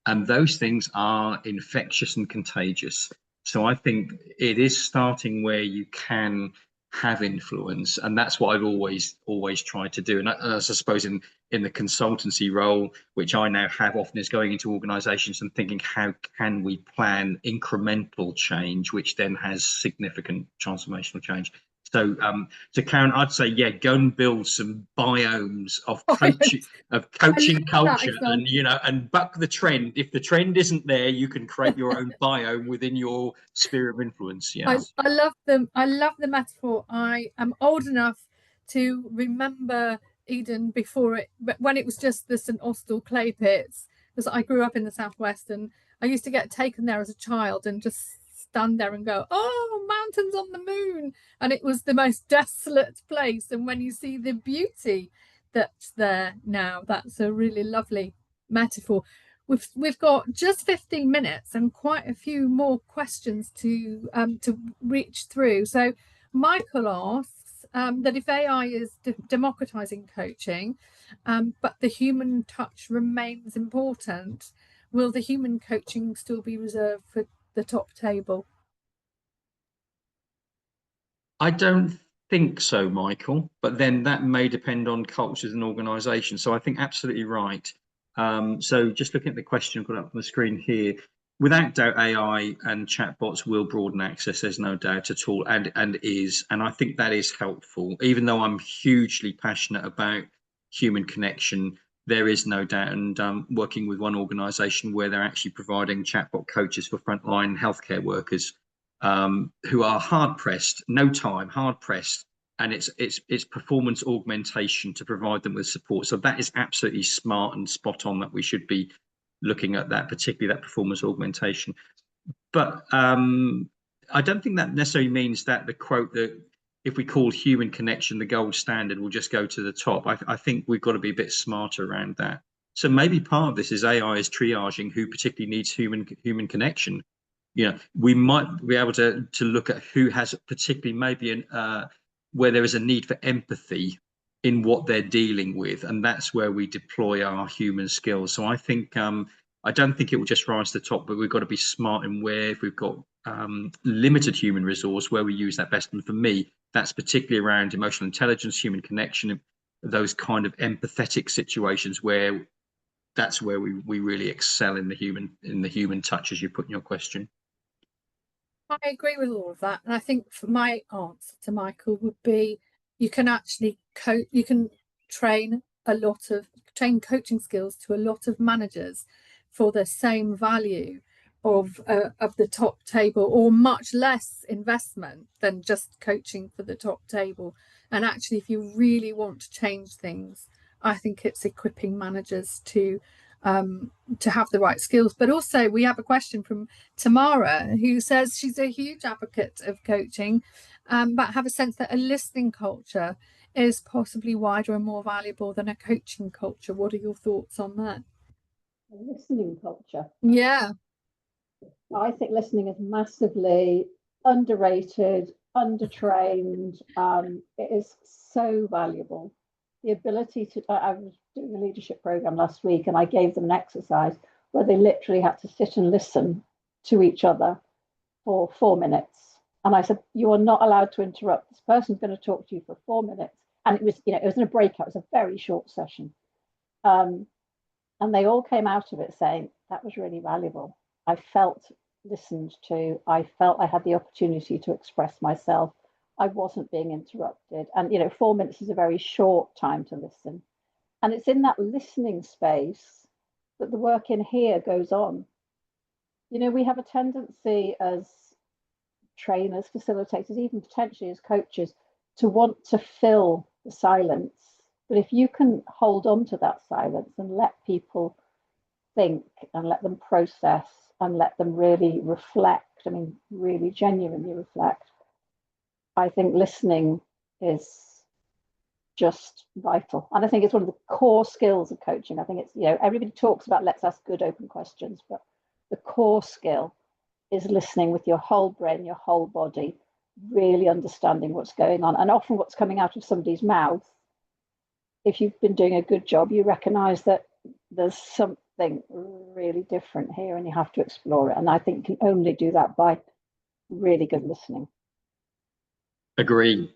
And those things are infectious and contagious. So I think it is starting where you can have influence, and that's what I've always tried to do. And I suppose in the consultancy role, which I now have, often is going into organizations and thinking, how can we plan incremental change, which then has significant transformational change. So, Karen, I'd say, yeah, go and build some biomes of coaching culture, and and buck the trend. If the trend isn't there, you can create your own biome within your sphere of influence. Yeah, I love them. I love the metaphor. I am old enough to remember Eden when it was just the St Austell clay pits, because I grew up in the southwest, and I used to get taken there as a child and just stand there and go, oh, mountains on the moon, and it was the most desolate place. And when you see the beauty that's there now, that's a really lovely metaphor. We've got just 15 minutes and quite a few more questions to reach through. So Michael asks that if AI is democratizing coaching, but the human touch remains important, will the human coaching still be reserved for the top table? I don't think so, Michael, but then that may depend on cultures and organizations. So I think absolutely right. So just looking at the question I've got up on the screen here, without doubt, AI and chatbots will broaden access. There's no doubt at all, and I think that is helpful. Even though I'm hugely passionate about human connection, there is no doubt. And working with one organisation where they're actually providing chatbot coaches for frontline healthcare workers who are hard pressed, hard pressed. And it's performance augmentation to provide them with support. So that is absolutely smart and spot on, that we should be looking at that, particularly that performance augmentation. But I don't think that necessarily means that the quote that if we call human connection the gold standard will just go to the top. I think we've got to be a bit smarter around that. So maybe part of this is AI is triaging who particularly needs human connection. we might be able to look at who has particularly maybe where there is a need for empathy in what they're dealing with, and that's where we deploy our human skills. So I think I don't think it will just rise to the top, but we've got to be smart in where, if we've got limited human resource, where we use that best. And for me, that's particularly around emotional intelligence, human connection, those kind of empathetic situations where that's where we really excel in the human touch, as you put in your question. I agree with all of that, and I think for my answer to Michael would be, you can actually you can train coaching skills to a lot of managers for the same value of the top table, or much less investment than just coaching for the top table. And actually, if you really want to change things, I think it's equipping managers to have the right skills. But also, we have a question from Tamara, who says she's a huge advocate of coaching, but have a sense that a listening culture is possibly wider and more valuable than a coaching culture. What are your thoughts on that? A listening culture. Yeah. I think listening is massively underrated, undertrained. It is so valuable. The ability to, I was doing a leadership program last week, and I gave them an exercise where they literally had to sit and listen to each other for 4 minutes. And I said, you are not allowed to interrupt. This person's going to talk to you for 4 minutes. And it was, it was in a breakout. It was a very short session. And they all came out of it saying, that was really valuable. I felt listened to. I felt I had the opportunity to express myself. I wasn't being interrupted. And, 4 minutes is a very short time to listen. And it's in that listening space that the work in here goes on. We have a tendency as trainers, facilitators, even potentially as coaches, to want to fill the silence. But if you can hold on to that silence and let people think and let them process and let them really reflect, really genuinely reflect, I think listening is just vital. And I think it's one of the core skills of coaching. I think it's, everybody talks about let's ask good open questions, but the core skill is listening with your whole brain, your whole body, really understanding what's going on. And often what's coming out of somebody's mouth, if you've been doing a good job, you recognize that there's something really different here and you have to explore it. And I think you can only do that by really good listening. Agree.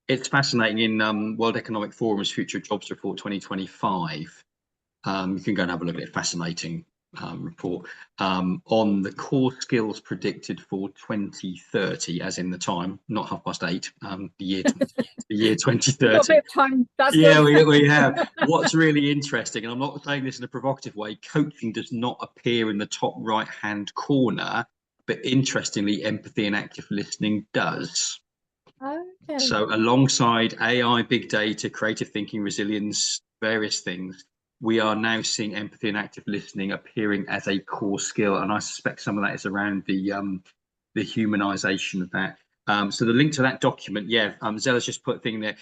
It's fascinating in World Economic Forum's Future Jobs Report 2025. You can go and have a look at it. Fascinating report on the core skills predicted for 2030, as in the time, not 8:30, the year 2030. A bit of time. That's yeah, we have. What's really interesting, and I'm not saying this in a provocative way, coaching does not appear in the top right-hand corner, but interestingly, empathy and active listening does. Okay. So alongside AI, big data, creative thinking, resilience, various things, we are now seeing empathy and active listening appearing as a core skill. And I suspect some of that is around the humanization of that. So the link to that document, Zella's just put a thing there.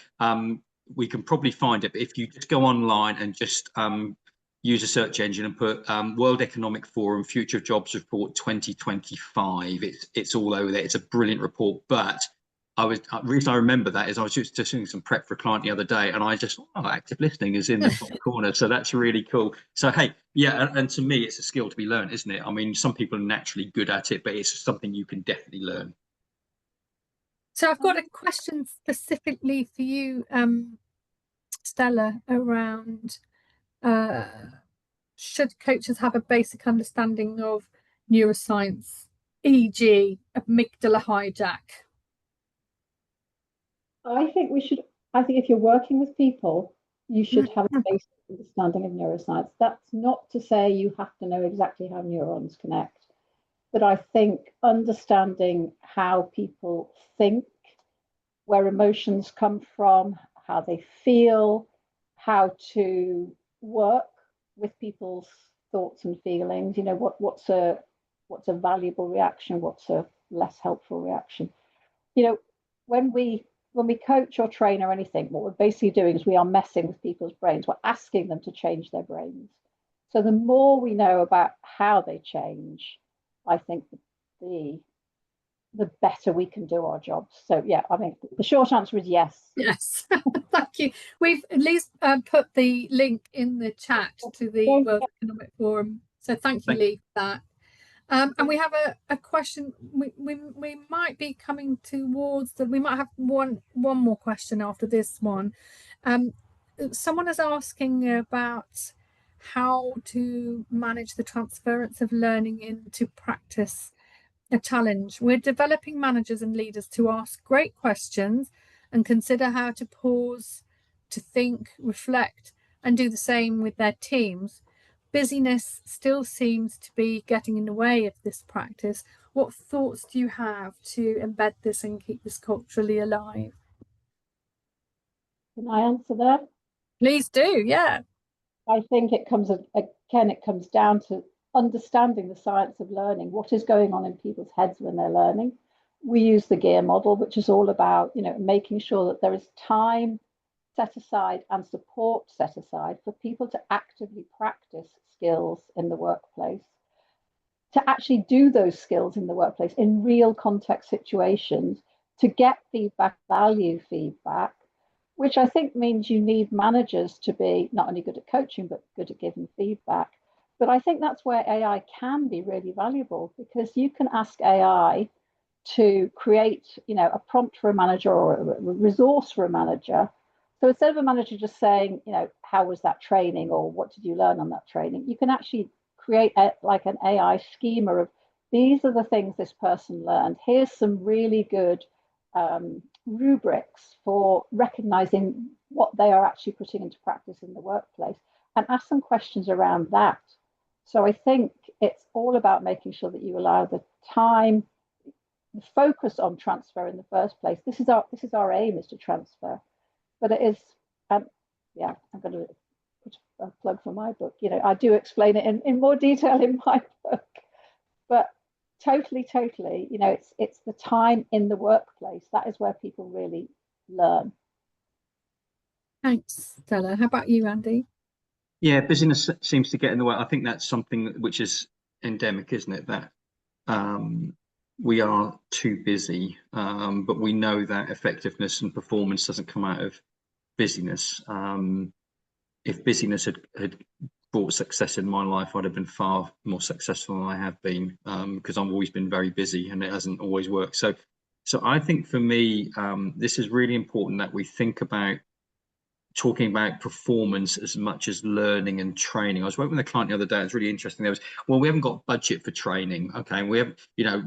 We can probably find it, but if you just go online and just use a search engine and put World Economic Forum Future Jobs Report 2025, it's all over there. It's a brilliant report, but the reason I remember that is I was just doing some prep for a client the other day, and I just active listening is in the top corner, so that's really cool. So hey, and to me, it's a skill to be learned, isn't it? Some people are naturally good at it, but it's something you can definitely learn. So I've got a question specifically for you, Stella, around should coaches have a basic understanding of neuroscience, e.g. amygdala hijack? I think if you're working with people, you should have a basic understanding of neuroscience. That's not to say you have to know exactly how neurons connect, but I think understanding how people think, where emotions come from, how they feel, how to work with people's thoughts and feelings, what's a valuable reaction, what's a less helpful reaction. When we coach or train or anything, what we're basically doing is we are messing with people's brains. We're asking them to change their brains. So the more we know about how they change, I think the better we can do our jobs. So yeah, I mean, the short answer is yes. Yes, thank you. We've at least put the link in the chat to the World Economic Forum. So thank you, Lee, for that. And we have a question. We might be coming towards we might have one more question after this one. Someone is asking about how to manage the transference of learning into practice. A challenge. We're developing managers and leaders to ask great questions and consider how to pause, to think, reflect, and do the same with their teams. Busyness still seems to be getting in the way of this practice. What thoughts do you have to embed this and keep this culturally alive? Can I answer that? Please do, yeah. I think it comes down to understanding the science of learning, what is going on in people's heads when they're learning. We use the GEAR model, which is all about, making sure that there is time set aside and support set aside for people to actively practice skills in the workplace, to actually do those skills in the workplace in real context situations, to get feedback, value feedback, which I think means you need managers to be not only good at coaching, but good at giving feedback. But I think that's where AI can be really valuable, because you can ask AI to create, a prompt for a manager or a resource for a manager. So instead of a manager just saying, how was that training or what did you learn on that training, you can actually create like an AI schema of these are the things this person learned. Here's some really good rubrics for recognizing what they are actually putting into practice in the workplace, and ask some questions around that. So I think it's all about making sure that you allow the time, the focus on transfer in the first place. This is our aim, is to transfer. But it is, yeah, I'm going to put a plug for my book. I do explain it in more detail in my book. But totally, it's the time in the workplace. That is where people really learn. Thanks, Stella. How about you, Andy? Yeah, busyness seems to get in the way. I think that's something which is endemic, isn't it? That we are too busy, but we know that effectiveness and performance doesn't come out of busyness. If busyness had brought success in my life, I'd have been far more successful than I have been, because I've always been very busy and it hasn't always worked. So I think for me, this is really important that we think about talking about performance as much as learning and training. I was working with a client the other day. It's really interesting. We haven't got budget for training. Okay. We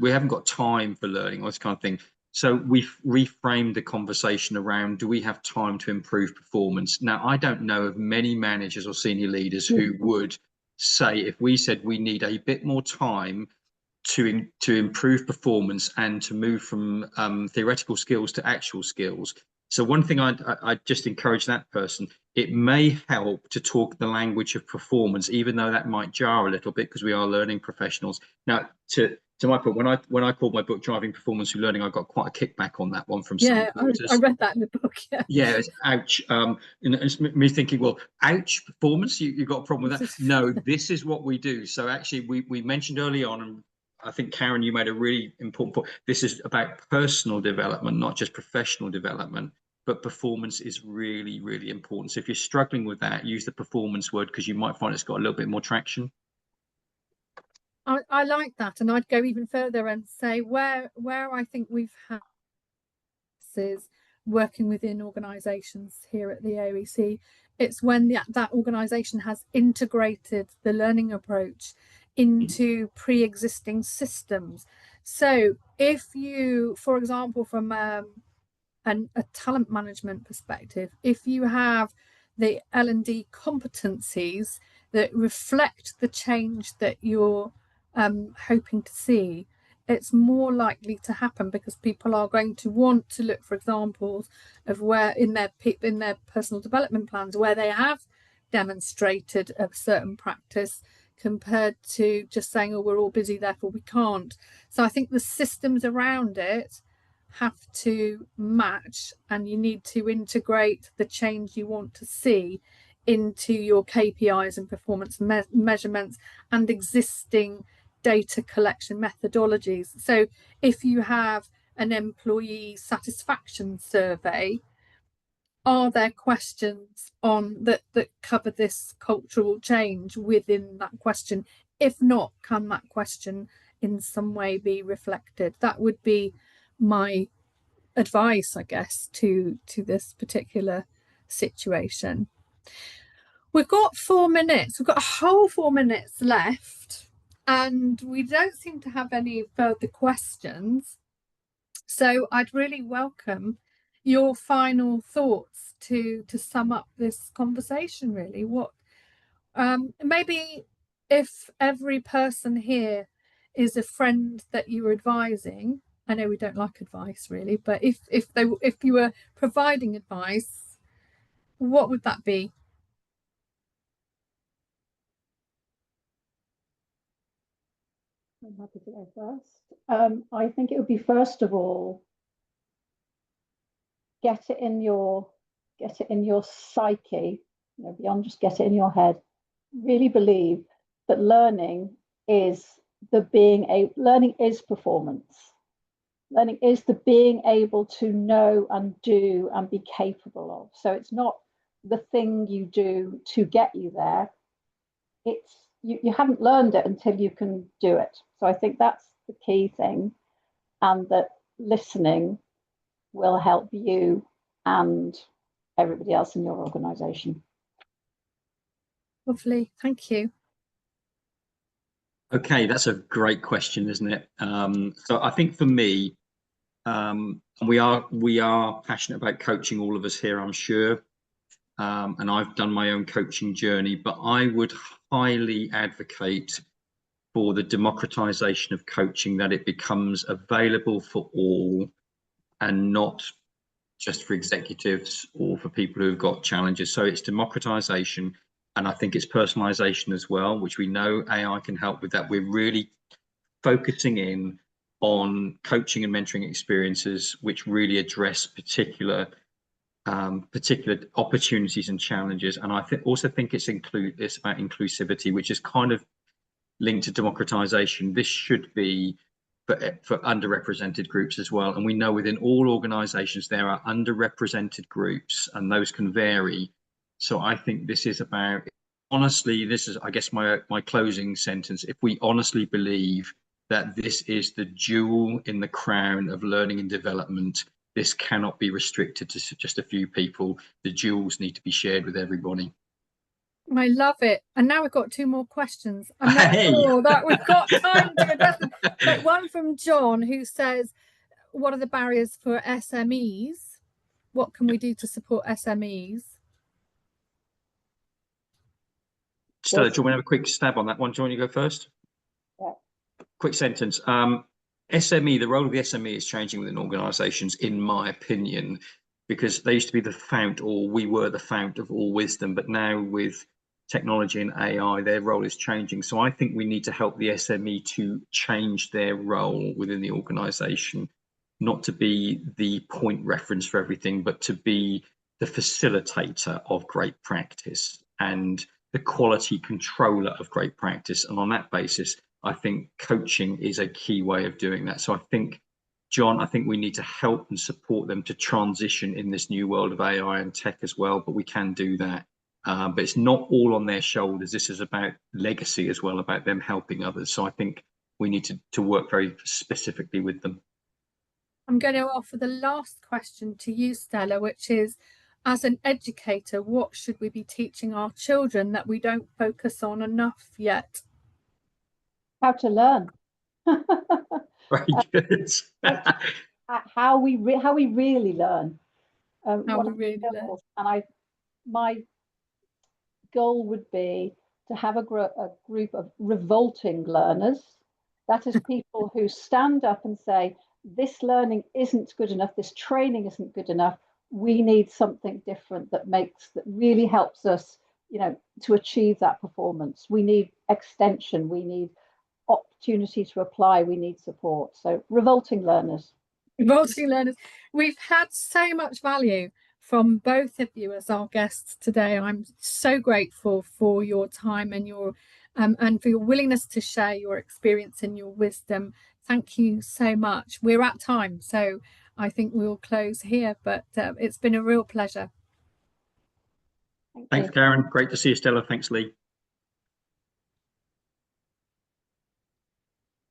haven't got time for learning, all this kind of thing. So we've reframed the conversation around, do we have time to improve performance? Now, I don't know of many managers or senior leaders who would say, if we said we need a bit more time to improve performance and to move from theoretical skills to actual skills. So one thing I'd just encourage that person, it may help to talk the language of performance, even though that might jar a little bit, because we are learning professionals. Now, to my point, when I called my book Driving Performance Through Learning, I got quite a kickback on that one from some editors. I read that in the book. Yeah, it's ouch. And it's me thinking, well, ouch, performance, you've got a problem with that? No, this is what we do. So actually, we mentioned early on, and I think, Karen, you made a really important point. This is about personal development, not just professional development, but performance is really, really important. So if you're struggling with that, use the performance word, because you might find it's got a little bit more traction. I like that. And I'd go even further and say where I think we've had is working within organisations here at the AoEC. It's when that organisation has integrated the learning approach into pre-existing systems. So if you, for example, from a talent management perspective, if you have the L&D competencies that reflect the change that you're hoping to see, it's more likely to happen, because people are going to want to look for examples of where in their personal development plans where they have demonstrated a certain practice, compared to just saying, oh, we're all busy, therefore we can't. So I think the systems around it have to match, and you need to integrate the change you want to see into your KPIs and performance measurements and existing data collection methodologies. So if you have an employee satisfaction survey, are there questions on that cover this cultural change within that question? If not, can that question in some way be reflected? That would be my advice, I guess, to this particular situation. We've got 4 minutes. We've got a whole 4 minutes left, and we don't seem to have any further questions. So I'd really welcome your final thoughts to sum up this conversation, really. What maybe if every person here is a friend that you're advising, I know we don't like advice really, but if you were providing advice, what would that be? I'm happy to go first. I think it would be, first of all, get it in your psyche, beyond just get it in your head. Really believe that learning is performance. Learning is the being able to know and do and be capable of. So it's not the thing you do to get you there. It's you haven't learned it until you can do it. So I think that's the key thing, and that listening will help you and everybody else in your organisation. Lovely, thank you. Okay, that's a great question, isn't it? So I think for me, we are passionate about coaching, all of us here, I'm sure. And I've done my own coaching journey, but I would highly advocate for the democratization of coaching, that it becomes available for all and not just for executives or for people who have got challenges. So it's democratization, and I think it's personalization as well, which we know AI can help with that. We're really focusing in on coaching and mentoring experiences which really address particular opportunities and challenges. And I also think it's about inclusivity, which is kind of linked to democratization. This should be for underrepresented groups as well. And we know within all organizations there are underrepresented groups, and those can vary. So I think this is about, honestly, this is, I guess, my closing sentence. If we honestly believe that this is the jewel in the crown of learning and development, this cannot be restricted to just a few people. The jewels need to be shared with everybody. I love it. And now we've got 2 more questions. I'm not sure that we've got time to address them. But one from John, who says, what are the barriers for SMEs? What can we do to support SMEs? Stella, do you want to have a quick stab on that one? Do you want to go first? Yeah. Quick sentence. SME, the role of the SME is changing within organizations, in my opinion, because they used to be the fount, or we were the fount of all wisdom, but now with technology and AI, their role is changing. So I think we need to help the SME to change their role within the organization, not to be the point reference for everything, but to be the facilitator of great practice and the quality controller of great practice. And on that basis, I think coaching is a key way of doing that. So I think, John, I think we need to help and support them to transition in this new world of AI and tech as well, but we can do that. But it's not all on their shoulders. This is about legacy as well, about them helping others. So I think we need to work very specifically with them. I'm going to offer the last question to you, Stella, which is, as an educator, what should we be teaching our children that we don't focus on enough yet? How to learn. Very good. how we really learn. How we really learn. And my goal would be to have a group of revolting learners. That is people who stand up and say, this learning isn't good enough, this training isn't good enough, we need something different that really helps us, to achieve that performance. We need extension, we need opportunity to apply, we need support. So revolting learners. Revolting learners. We've had so much value from both of you as our guests today. I'm so grateful for your time and your and for your willingness to share your experience and your wisdom. Thank you so much. We're at time, so I think we'll close here, but it's been a real pleasure. Thanks, Karen. Great to see you, Stella. Thanks, Lee.